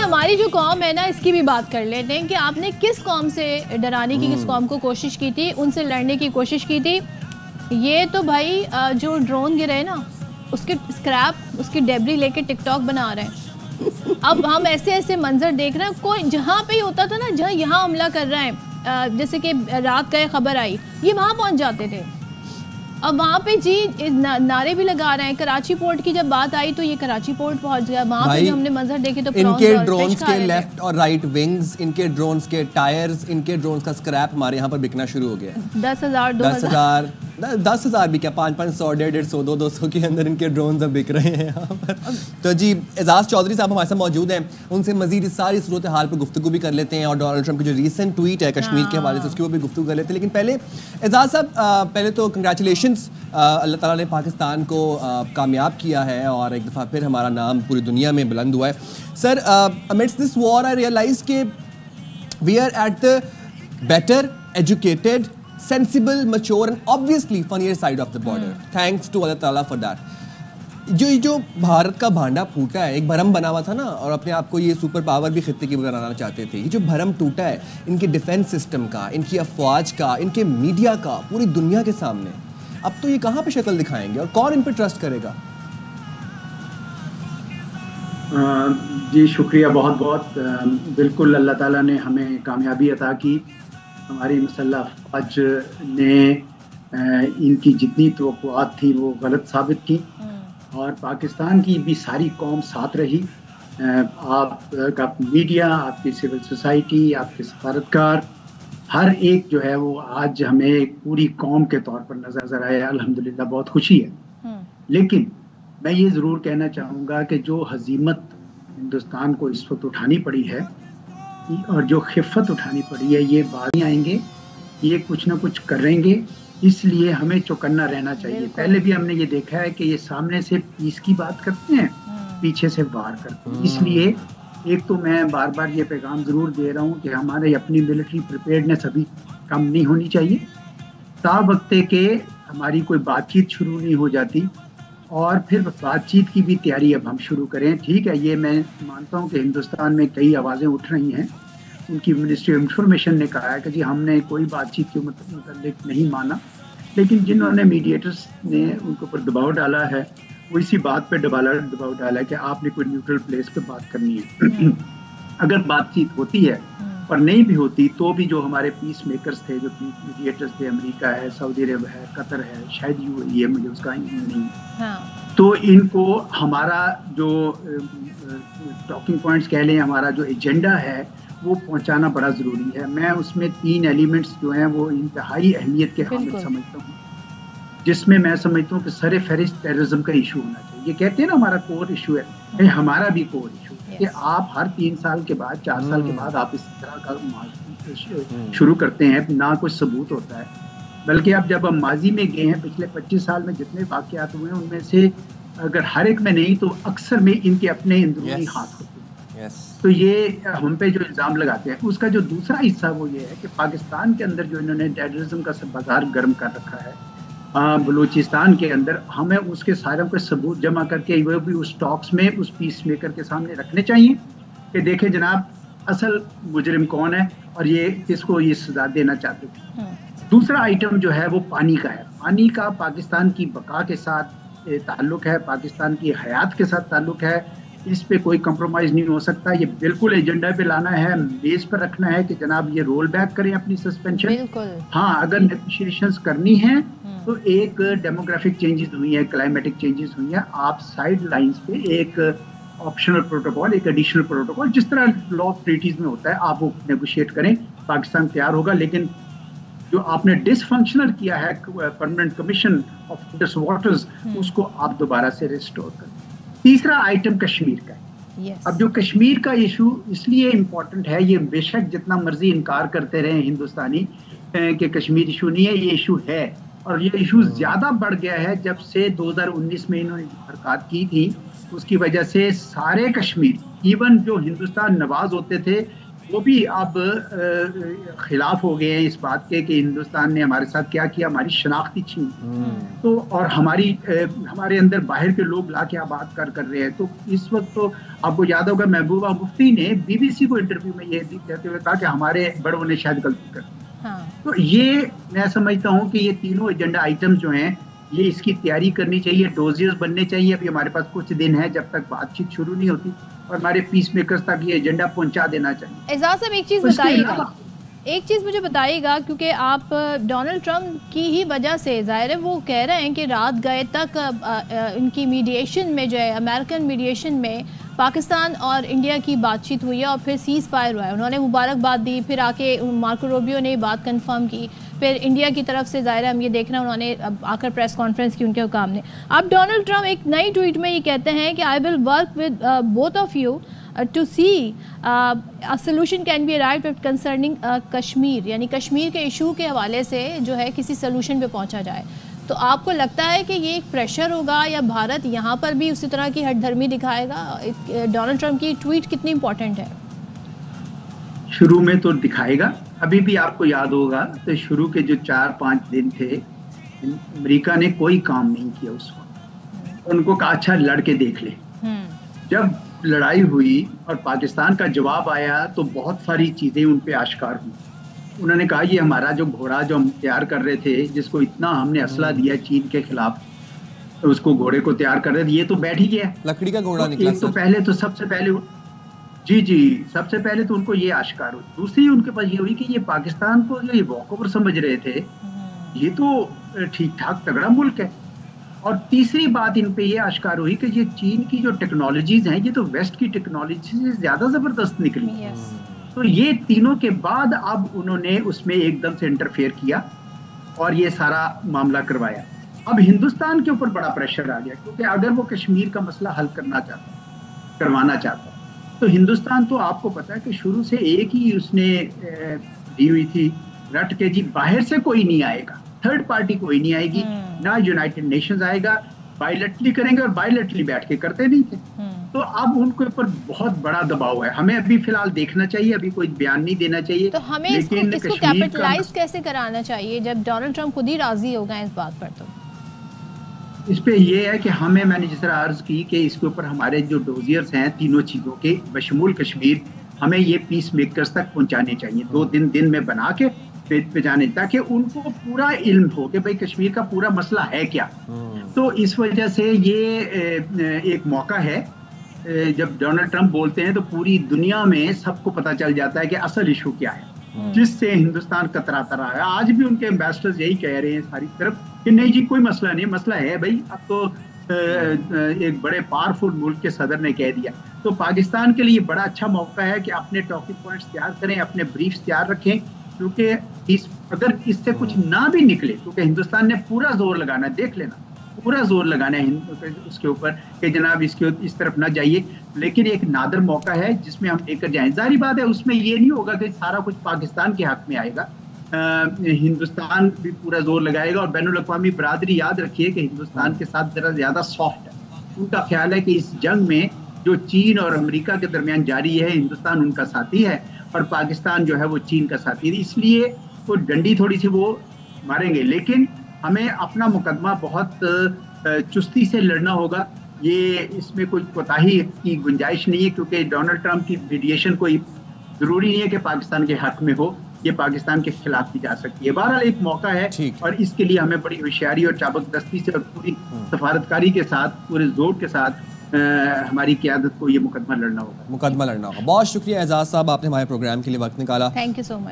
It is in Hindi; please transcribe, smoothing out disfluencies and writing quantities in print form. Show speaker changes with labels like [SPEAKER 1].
[SPEAKER 1] हमारी जो कौम है ना, इसकी भी बात कर लेते हैं कि आपने किस कौम से डराने की, किस कौम को कोशिश की थी, उनसे लड़ने की कोशिश की थी। ये तो भाई जो ड्रोन गिरे ना, उसके स्क्रैप, उसकी डेब्री लेके टिकटॉक बना रहे हैं। अब हम ऐसे ऐसे मंजर देख रहे हैं, कोई जहाँ पे होता था ना, जहाँ यहाँ हमला कर रहे हैं, जैसे कि रात का खबर आई, ये वहाँ पहुँच जाते थे। अब वहाँ पे जी नारे भी लगा रहे हैं। कराची पोर्ट की जब बात आई तो ये कराची पोर्ट पहुँच गया। वहाँ पे जो हमने मंजर देखे तो
[SPEAKER 2] इनके ड्रोन्स के लेफ्ट और राइट विंग्स, इनके ड्रोन्स के टायर्स, इनके ड्रोन्स का स्क्रैप हमारे यहाँ पर बिकना शुरू हो गया है।
[SPEAKER 1] 10,000
[SPEAKER 2] 10,000 भी क्या, 500, 150, 200 के अंदर इनके ड्रोन्स अब बिक रहे हैं यहाँ पर। तो जी एजाज चौधरी साहब हमारे साथ मौजूद हैं, उनसे मजीद इस सारी सूरत हाल पर गुफ्तगू भी कर लेते हैं और डोनाल्ड ट्रंप की जो रीसेंट ट्वीट है कश्मीर के हवाले से उसके ऊपर भी गुफ्तगू कर लेते हैं। लेकिन पहले एजाज साहब, पहले तो कंग्रेचुलेशंस, अल्लाह ताला ने पाकिस्तान को कामयाब किया है और एक दफ़ा फिर हमारा नाम पूरी दुनिया में बुलंद हुआ है। Sir, amidst this war I realise के we are at the better educated, sensible, mature and obviously funnier side of the border. Thanks to Allah Taala for that. जो भारत का भांडा फूटा है, एक भरम बना हुआ था ना, और अपने आप को ये सुपर पावर भी खित्ते की बनाना चाहते थे। ये जो भरम टूटा है इनके डिफेंस सिस्टम का, इनकी अफवाज का, इनके मीडिया का, पूरी दुनिया के सामने, अब तो ये कहाँ पे शक्ल दिखाएंगे और कौन इन पे ट्रस्ट करेगा?
[SPEAKER 3] जी शुक्रिया बहुत बहुत। बिल्कुल अल्लाह ताला ने हमें कामयाबी अता की। हमारी मुसल्लह अफवाज ने इनकी जितनी तवक्कुआत थी वो गलत साबित की और पाकिस्तान की भी सारी कौम साथ रही। आपका मीडिया, आपकी सिविल सोसाइटी, आपके सफारतकार, हर एक जो है वो आज हमें एक पूरी कौम के तौर पर नजर आया। अल्हम्दुलिल्लाह बहुत खुशी है। लेकिन मैं ये ज़रूर कहना चाहूँगा कि जो हजीमत हिंदुस्तान को इस वक्त उठानी पड़ी है और जो खिफ़त उठानी पड़ी है, ये बाद में आएंगे, ये कुछ ना कुछ करेंगे, इसलिए हमें चौकन्ना रहना चाहिए। पहले भी हमने ये देखा है कि ये सामने से पीस की बात करते हैं, पीछे से वार करते हैं। इसलिए एक तो मैं बार बार ये पैगाम ज़रूर दे रहा हूँ कि हमारे अपनी मिलिट्री प्रिपेयर्डनेस अभी कम नहीं होनी चाहिए। तावक्ते के हमारी कोई बातचीत शुरू नहीं हो जाती और फिर बातचीत की भी तैयारी अब हम शुरू करें। ठीक है, ये मैं मानता हूँ कि हिंदुस्तान में कई आवाज़ें उठ रही हैं। उनकी मिनिस्ट्री ऑफ इंफॉर्मेशन ने कहा है कि जी हमने कोई बातचीत के मतलब नहीं माना, लेकिन जिन्होंने मीडिएटर्स ने उनके ऊपर दबाव डाला है वो इसी बात पे दबाव डाला है कि आपने कोई न्यूट्रल प्लेस पे बात करनी है। अगर बातचीत होती है और नहीं भी होती तो भी जो हमारे पीस मेकर्स थे, जो मीडिएटर्स थे, अमेरिका है, सऊदी अरब है, कतर है, शायद यूएई है, मुझे उसका नहीं तो इनको हमारा जो टॉकिंग पॉइंट्स कह लें, हमारा जो एजेंडा है वो पहुंचाना बड़ा ज़रूरी है। मैं उसमें 3 एलिमेंट्स जो हैं वो इंतहाई अहमियत के हामिल समझता हूँ, जिसमें मैं समझता हूँ कि सर फहरिस्त टेररिज्म का इशू होना चाहिए। ये कहते हैं ना हमारा कोर इशू है, हमारा भी कोर इशू है कि आप हर 3 साल के बाद, 4 साल के बाद आप इस तरह का शुरू करते हैं, ना कुछ सबूत होता है। बल्कि अब जब हम माजी में गए हैं, पिछले 25 साल में जितने वाक़यात हुए हैं उनमें से अगर हर एक में नहीं तो अक्सर में इनके अपने अंदरूनी हाथ होते हैं। तो ये हम पे जो इल्ज़ाम लगाते हैं, उसका जो दूसरा हिस्सा वो ये है कि पाकिस्तान के अंदर जो इन्होंने टेररिज्म का सब बाजार गर्म कर रखा है बलूचिस्तान के अंदर, हमें उसके सारे के सबूत जमा करके वो भी उस टॉक्स में उस पीस मेकर के सामने रखने चाहिए कि देखें जनाब असल मुजरिम कौन है और ये किसको ये सजा देना चाहते थे। दूसरा आइटम जो है वो पानी का है। पानी का पाकिस्तान की बका के साथ ताल्लुक है, पाकिस्तान की हयात के साथ ताल्लुक है। इस पे कोई कंप्रोमाइज नहीं हो सकता। ये बिल्कुल एजेंडा पे लाना है, बेस पर रखना है कि जनाब ये रोल बैक करें अपनी सस्पेंशन। हाँ, अगर नेगोशिएशंस करनी है तो एक डेमोग्राफिक चेंजेस हुई है, क्लाइमेटिक चेंजेस हुई है, आप साइड लाइंस पे एक ऑप्शनल प्रोटोकॉल, एक एडिशनल प्रोटोकॉल, जिस तरह लॉ ऑफ ट्रीटीज में होता है, आप वो नेगोशिएट करें। पाकिस्तान तैयार होगा। लेकिन जो आपने डिसफंक्शनल किया है परमानेंट कमीशन ऑफ वाटर्स, उसको आप दोबारा से रिस्टोर करें। तीसरा आइटम कश्मीर का है। अब जो कश्मीर का इशू इसलिए इम्पोर्टेंट है, ये बेशक जितना मर्जी इनकार करते रहे हिंदुस्तानी कि कश्मीर इशू नहीं है, ये इशू है और ये इशू ज़्यादा बढ़ गया है जब से 2019 में इन्होंने हरकत की थी। उसकी वजह से सारे कश्मीर, इवन जो हिंदुस्तान नवाज होते थे, वो भी अब खिलाफ हो गए हैं इस बात के कि हिंदुस्तान ने हमारे साथ क्या किया, हमारी शनाख्ती छीन। तो और हमारे अंदर बाहर के लोग ला क्या बात कर रहे हैं। तो इस वक्त तो आपको याद होगा महबूबा मुफ्ती ने बीबीसी को इंटरव्यू में ये भी कहते हुए कहा कि हमारे बड़ों ने शायद गलती कर दी।
[SPEAKER 1] हाँ। तो
[SPEAKER 3] ये मैं समझता हूँ कि ये तीनों एजेंडा आइटम जो हैं ये इसकी तैयारी करनी चाहिए, डोजियर्स बनने चाहिए। अभी हमारे पास कुछ दिन है जब तक बातचीत शुरू नहीं होती, और हमारे पीस मेकर्स तक ये एजेंडा पहुंचा देना चाहिए।
[SPEAKER 1] एजाज साहब एक चीज़ बताइएगा, एक चीज़ मुझे बताइएगा, क्योंकि आप डोनाल्ड ट्रंप की ही वजह से ज़ाहिर है वो कह रहे हैं कि रात गए तक इनकी मीडिएशन में जो है, अमेरिकन मीडिएशन में पाकिस्तान और इंडिया की बातचीत हुई है और फिर सीज़ फायर हुआ है। उन्होंने मुबारकबाद दी, फिर आके मार्को रूबियो ने बात कंफर्म की, फिर इंडिया की तरफ से ज़ाहिर है हम ये देख रहे हैं उन्होंने आकर प्रेस कॉन्फ्रेंस की उनके हुकाम ने। अब डोनाल्ड ट्रंप एक नई ट्वीट में ये कहते हैं कि I will work with both of you to see a solution can be arrived concerning Kashmir, यानी कश्मीर के इशू के हवाले से जो है किसी सोल्यूशन पे पहुंचा जाए। तो आपको लगता है कि ये एक प्रेशर होगा या भारत यहाँ पर भी उसी तरह की हठधर्मी दिखाएगा? डोनाल्ड ट्रंप की ट्वीट कितनी इंपॉर्टेंट है?
[SPEAKER 3] शुरू में तो दिखाएगा, अभी भी आपको याद होगा तो शुरू के जो 4-5 दिन थे अमेरिका ने कोई काम नहीं किया उस वक्त। उनको कहा अच्छा लड़के देख ले। जब लड़ाई हुई और पाकिस्तान का जवाब आया तो बहुत सारी चीजें उन पे आश्कार हुई। उन्होंने कहा ये हमारा जो घोड़ा जो हम तैयार कर रहे थे, जिसको इतना हमने असला दिया चीन के खिलाफ, तो उसको घोड़े को तैयार कर रहे थे, ये तो बैठ ही गया,
[SPEAKER 2] लकड़ी का घोड़ा
[SPEAKER 3] तो
[SPEAKER 2] निकला।
[SPEAKER 3] तो पहले तो सबसे पहले तो उनको ये आश्कार हुई। दूसरी उनके पास ये हुई कि ये पाकिस्तान को जो ये वॉकओवर समझ रहे थे, ये तो ठीक ठाक तगड़ा मुल्क है। और तीसरी बात इन पे ये आश्कार हुई कि ये चीन की जो टेक्नोलॉजीज हैं ये तो वेस्ट की टेक्नोलॉजी से ज्यादा जबरदस्त निकली। तो ये तीनों के बाद अब उन्होंने उसमें एकदम से इंटरफेयर किया और ये सारा मामला करवाया। अब हिंदुस्तान के ऊपर बड़ा प्रेशर आ गया, क्योंकि अगर वो कश्मीर का मसला हल करवाना चाहता तो हिंदुस्तान तो आपको पता है कि शुरू से एक ही उसने दी हुई थी रट के, जी बाहर से कोई नहीं आएगा, थर्ड पार्टी कोई नहीं आएगी, ना यूनाइटेड नेशंस आएगा, बायलैटरली करेंगे, और बायलैटरली बैठ के करते नहीं थे। तो अब उनके ऊपर बहुत बड़ा दबाव है। हमें अभी फिलहाल देखना चाहिए, अभी कोई बयान नहीं देना चाहिए।
[SPEAKER 1] तो हमें इसको कैपिटलाइज कैसे कराना चाहिए जब डोनाल्ड ट्रंप खुद ही राजी हो गए इस बात पर? तो
[SPEAKER 3] इस पे ये है कि हमें, मैंने जिस तरह अर्ज की कि इसके ऊपर हमारे जो डोजियर्स हैं तीनों चीजों के बशमूल कश्मीर, हमें ये पीस मेकर्स तक पहुंचाने चाहिए, 2 दिन में बना के पे जाने, ताकि उनको पूरा इल्म हो कि भाई कश्मीर का पूरा मसला है क्या। तो इस वजह से ये एक मौका है, जब डोनाल्ड ट्रंप बोलते हैं तो पूरी दुनिया में सबको पता चल जाता है कि असल इशू क्या है, जिससे हिंदुस्तान कतराता रहा है। आज भी उनके एम्बेसडर्स यही कह रहे हैं सारी तरफ कि नहीं जी कोई मसला नहीं, मसला है भाई। अब तो एक बड़े पावरफुल मुल्क के सदर ने कह दिया। तो पाकिस्तान के लिए बड़ा अच्छा मौका है कि अपने टॉकिंग पॉइंट्स तैयार करें, अपने ब्रीफ्स तैयार रखें, क्योंकि अगर इससे कुछ ना भी निकले, क्योंकि हिंदुस्तान ने पूरा जोर लगाना है, देख लेना पूरा जोर लगाना है उसके ऊपर कि जनाब इस तरफ ना जाइए, लेकिन एक नादर मौका है जिसमें हम लेकर जाएं। जाहिर बात है उसमें ये नहीं होगा कि सारा कुछ पाकिस्तान के हक में आएगा, हिंदुस्तान भी पूरा जोर लगाएगा। और बैनुल अक़वामी बरादरी याद रखिए कि हिंदुस्तान के साथ जरा ज्यादा सॉफ्ट है। उनका ख्याल है कि इस जंग में जो चीन और अमेरिका के दरमियान जारी है, हिंदुस्तान उनका साथी है और पाकिस्तान जो है वो चीन का साथी है, इसलिए वो डंडी थोड़ी सी वो मारेंगे। लेकिन हमें अपना मुकदमा बहुत चुस्ती से लड़ना होगा, ये इसमें कोई कोताही की गुंजाइश नहीं है, क्योंकि डोनाल्ड ट्रंप की मीडिएशन कोई जरूरी नहीं है कि पाकिस्तान के हक में हो, ये पाकिस्तान के खिलाफ की जा सकती है। बहरहाल एक मौका है और इसके लिए हमें बड़ी होशियारी और चाबकदस्ती से और पूरी सफारतकारी के साथ, पूरे जोर के साथ हमारी क़यादत को ये मुकदमा लड़ना होगा।
[SPEAKER 2] बहुत शुक्रिया एजाज साहब, आपने हमारे प्रोग्राम के लिए वक्त निकाला।
[SPEAKER 1] Thank you so much.